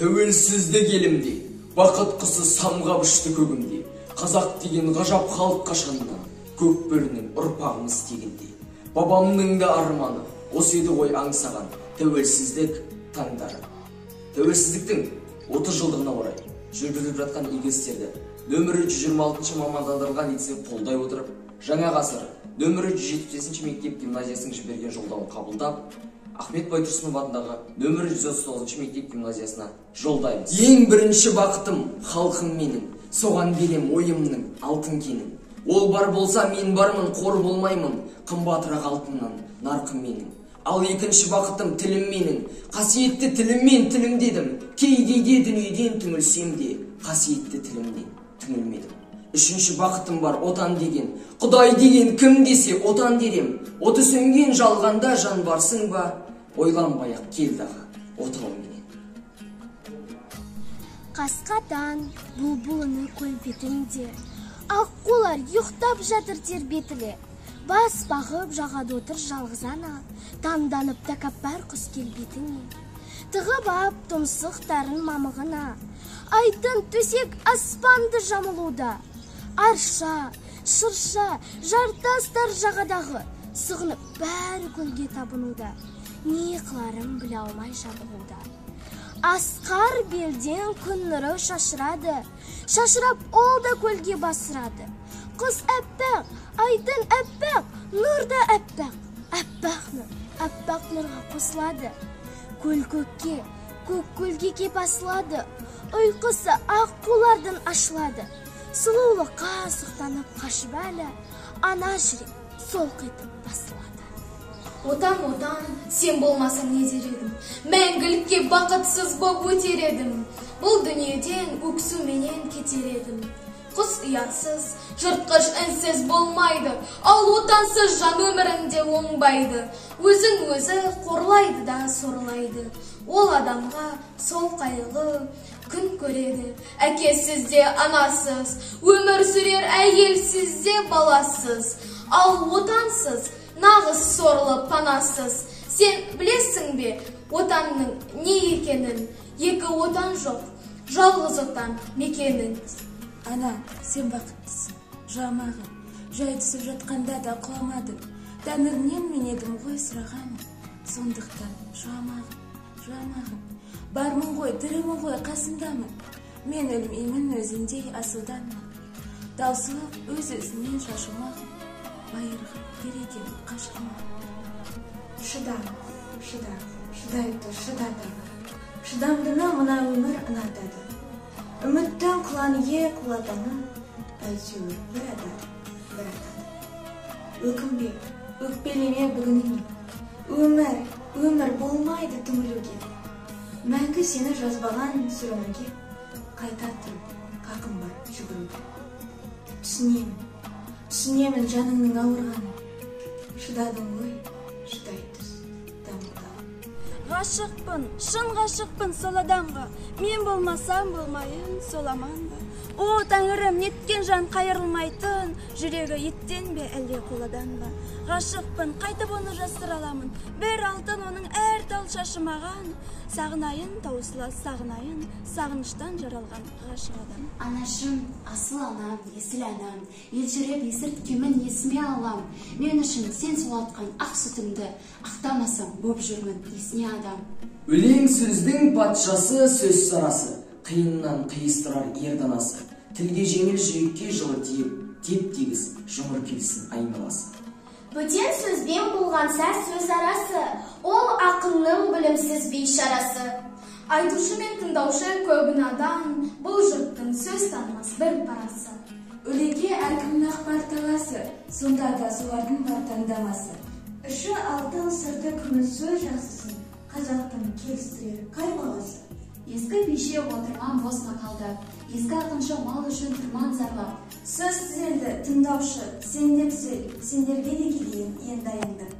Тәуелсіздік елімде, бақыт құсы самғап ұшты көгімде. Қазақ деген ғажап халық қашаннан, көк бөрінің ұрпағымыз тегінде. Бабамның да арманы, осы еді ғой аңсаған тәуелсіздік таңдары. Тәуелсіздіктің 30 жылдығына орай жүргізіліп жатқан игі істерді нөмірі 126 мамандандырылған лицей қолдай отырып, жаңа ғасыр нөмірі 175 мектеп гимназиясының жіберген жолдауын қабылдап, Ахмет Байтұрсынов атындағы нөмірі 139 мектеп гимназиясына жолдаймыз. Ең бірінші бақытым халқым менің, соған берем ойымның алтын кенін. Ол бар болса мен бармын, қор болмаймын, қымбатырақ алтыннан нарқым менің. Ал екінші бақытым тілім менің, қасиетті тіліммен тілімдедім. Кейде дүниеден түңілсем де, қасиетті тілімнен түңілмедім. Үшінші бақытым бар отан деген, Құдай деген кім десе отан дерем. Оты сөнген жалғанда жан барсың ба, ойланбай-ақ келдағы отауменен. Қасқадан бұлбұлыны көлбетінде, аққулар ұйықтап жатыр тербетіле. Бас бағып жағады отыр жалғыз ана, таңданып тәкаппар құс келбетіне. Тығып ап тұмсықтарын мамығына, айтын төсек аспанды жамылуда. Арша, шырша, жартастар жағадағы, сығынып бәрі көлге табынуда. Не қыларым біле алмай жабығуда. Асқар белден күн нұры шашырады, шашырап ол да көлге басырады. Құс әппақ, айтын әппақ, нұр да әппақ, әппақ нұрға қосылады. Көл көкке, көк көлге кеп асылады, ұйқысы аққулардың ашылады. Сұлулыққа сұқтанып қашып әлі, ана жүрек солқ етіп басылады. Отан, отан, сен болмасаң не дер едім? Мәңгілікке бақытсыз боп өтер едім. Бұл дүниеден өксуменен кетер едім. Құс ұясыз, жыртқыш үнсіз болмайды, ал отансыз жан өмірінде оңбайды. Өзін өзі қорлайды да сорлайды. Ол адамға сол қайғы күн көреді. Әкесіз де анасыз, өмір сүрер әйелсіз де баласыз. Ал отансыз, нағыз сорлы панасыз. Сен білесің бе отанның не екенін? Екі отан жоқ, жалғыз отан мекенін. Ана, сен бақыттысың, жамағым, жай түсіп жатқанда да құламадың. Тәңірінен мен едім ғой сұрағаным, сондықтан жамағым, бармын ғой, тірімін ғой, қасындамын. Мен өлмеймін өзіндей асылданмын. Таусылып өз-өзінен шашылмағым, байырғы береден қашқымағым. Шыдайды, шыдамдыны мұна өмір ұнатады. Үміттің құлан құлатаны, әйтеуір бір атады. Өкінбе, өкпелеме бүгініңе. Өмір болмайды түңілуге. Мәңгі сені жазбаған сүрінуге, қайтатын қақым бар жүгіруге. Түсінемін жаныңның ауырғаны. Шыдадың ғой, шыдай түс, дамылдағы. Ғашықпын, шын ғашықпын сол адамға, мен болмасам болмайын сол аманға. О, тәңірім, неткен жан қайырылмайтын, жүрегі еттен бе әлде қоладан ба? Ғашықпын, қайтып оны жасыра аламын, бір алтын оның әр тал шашымаған. Сағынайын, таусыла сағынайын, сағыныштан жаралған ғашық адам. Анашым, асыл анам, есіл анам, елжіреп есірткемін есіме алам. Мен үшін сен сұлатқан ақ сүтімді, ақтамасам боп жүрмін есіне адам. Өлең сөздің патшасы сөз сарасы, қиыннан қиыстырар ерданасы. Тілге жеңіл, жүрекке жылы тиіп, теп-тегіс жұмыр келсін айналасы. Бөтен сөзбен болған сөз арасы, ол ақынның білімсіз бейшарасы. Айтушы мен тыңдаушы көбін адам, бұл жұрттың сөз танымас бір парасы. Өлеңге әркімнің ақ бар таласы, сонда да солардың бар таңдамасы. Үші алтын сырды күміс сөз жақсысын, қазақтың келістірер қай баласы. Ескі бейше отырған бос мақалдап, ескі ақыншы мал үшін тұрман зарлап. Сөз түзелді, тыңдаушы, сен де түзел, сендерге де келейін енді аяңдап.